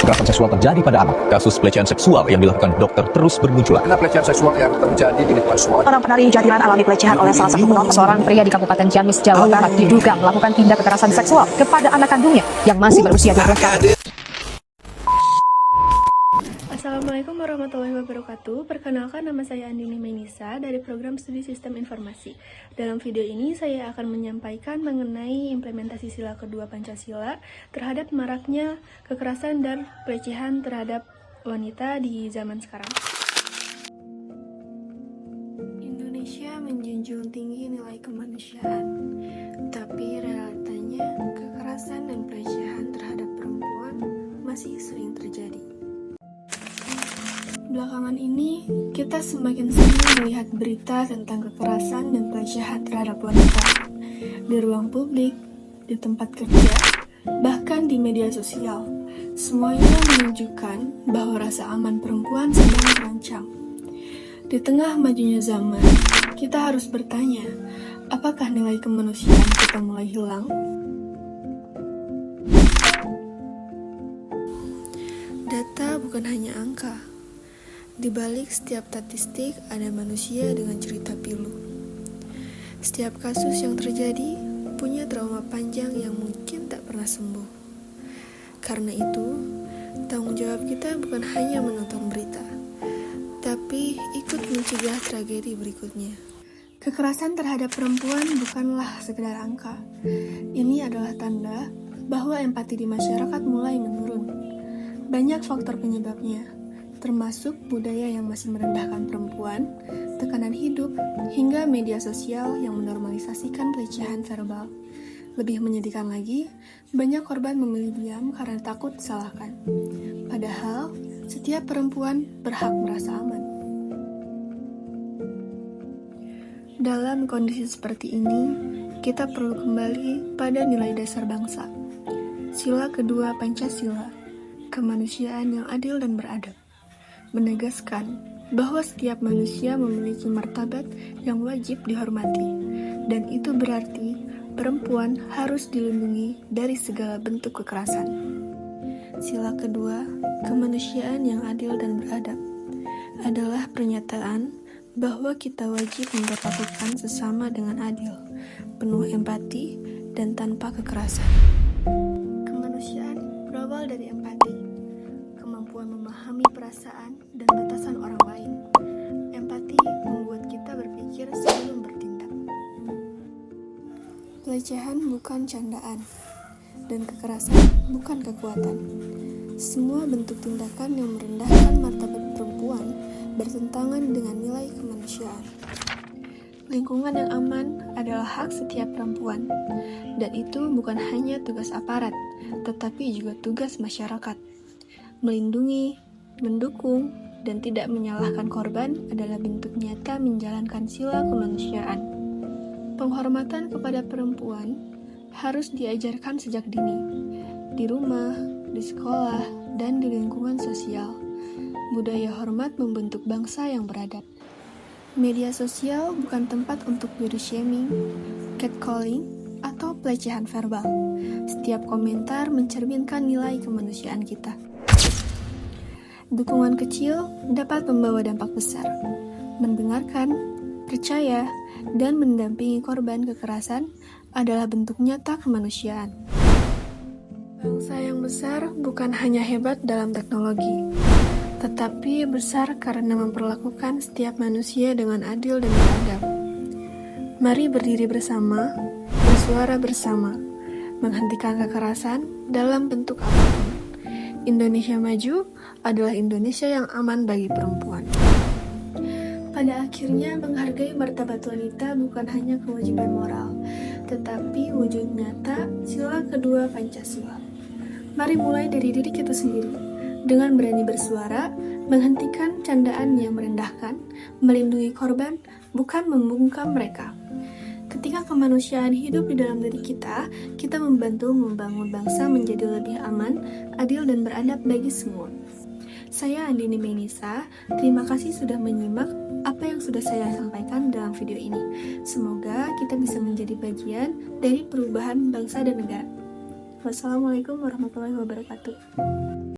kekerasan seksual terjadi pada anak. Kasus pelecehan seksual yang dilakukan dokter terus bermunculan. Karena pelecehan seksual yang terjadi di lingkungan sekolah. Seorang penari Jatilan alami pelecehan oleh salah satu penonton. Seorang pria di Kabupaten Ciamis, Jawa Barat diduga melakukan tindak kekerasan seksual kepada anak kandungnya yang masih berusia 12 tahun. Assalamualaikum warahmatullahi wabarakatuh. Perkenalkan, nama saya Andini Mainisa dari program studi sistem informasi. Dalam video ini saya akan menyampaikan mengenai implementasi sila kedua Pancasila terhadap maraknya kekerasan dan pelecehan terhadap wanita di zaman sekarang. Indonesia menjunjung tinggi nilai kemanusiaan, tapi realitanya kekerasan dan pelecehan terhadap perempuan masih sering terjadi. Belakangan ini, kita semakin sering melihat berita tentang kekerasan dan pelecehan terhadap wanita di ruang publik, di tempat kerja, bahkan di media sosial. Semuanya menunjukkan bahwa rasa aman perempuan sedang terancam. Di tengah majunya zaman, kita harus bertanya, apakah nilai kemanusiaan kita mulai hilang? Data bukan hanya angka. Di balik setiap statistik ada manusia dengan cerita pilu. Setiap kasus yang terjadi punya trauma panjang yang mungkin tak pernah sembuh. Karena itu, tanggung jawab kita bukan hanya menonton berita, tapi ikut mencegah tragedi berikutnya. Kekerasan terhadap perempuan bukanlah sekedar angka. Ini adalah tanda bahwa empati di masyarakat mulai menurun. Banyak faktor penyebabnya, termasuk budaya yang masih merendahkan perempuan, tekanan hidup, hingga media sosial yang menormalisasikan pelecehan verbal. Lebih menyedihkan lagi, banyak korban memilih diam karena takut disalahkan. Padahal, setiap perempuan berhak merasa aman. Dalam kondisi seperti ini, kita perlu kembali pada nilai dasar bangsa. Sila kedua Pancasila, kemanusiaan yang adil dan beradab, menegaskan bahwa setiap manusia memiliki martabat yang wajib dihormati, dan itu berarti perempuan harus dilindungi dari segala bentuk kekerasan. Sila kedua, kemanusiaan yang adil dan beradab, adalah pernyataan bahwa kita wajib memperlakukan sesama dengan adil, penuh empati, dan tanpa kekerasan. Kemanusiaan berawal dari empati, kemampuan memahami perasaan dan batasan orang lain. Empati membuat kita berpikir sebelum bertindak. Pelecehan bukan candaan, dan kekerasan bukan kekuatan. Semua bentuk tindakan yang merendahkan martabat perempuan bertentangan dengan nilai kemanusiaan. Lingkungan yang aman adalah hak setiap perempuan, dan itu bukan hanya tugas aparat, tetapi juga tugas masyarakat. Melindungi, mendukung, dan tidak menyalahkan korban adalah bentuk nyata menjalankan sila kemanusiaan. Penghormatan kepada perempuan harus diajarkan sejak dini, di rumah, di sekolah, dan di lingkungan sosial. Budaya hormat membentuk bangsa yang beradab. Media sosial bukan tempat untuk body shaming, catcalling, atau pelecehan verbal. Setiap komentar mencerminkan nilai kemanusiaan kita. Dukungan kecil dapat membawa dampak besar. Mendengarkan, percaya, dan mendampingi korban kekerasan adalah bentuk nyata kemanusiaan. Bangsa yang besar bukan hanya hebat dalam teknologi, tetapi besar karena memperlakukan setiap manusia dengan adil dan beradab. Mari berdiri bersama, bersuara bersama, menghentikan kekerasan dalam bentuk apapun. Indonesia maju adalah Indonesia yang aman bagi perempuan. Pada akhirnya, menghargai martabat wanita bukan hanya kewajiban moral, tetapi wujud nyata sila kedua Pancasila. Mari mulai dari diri kita sendiri, dengan berani bersuara, menghentikan candaan yang merendahkan, melindungi korban, bukan membungkam mereka. Ketika kemanusiaan hidup di dalam diri kita, kita membantu membangun bangsa menjadi lebih aman, adil, dan beradab bagi semua. Saya Andini Mainisa, terima kasih sudah menyimak apa yang sudah saya sampaikan dalam video ini. Semoga kita bisa menjadi bagian dari perubahan bangsa dan negara. Wassalamualaikum warahmatullahi wabarakatuh.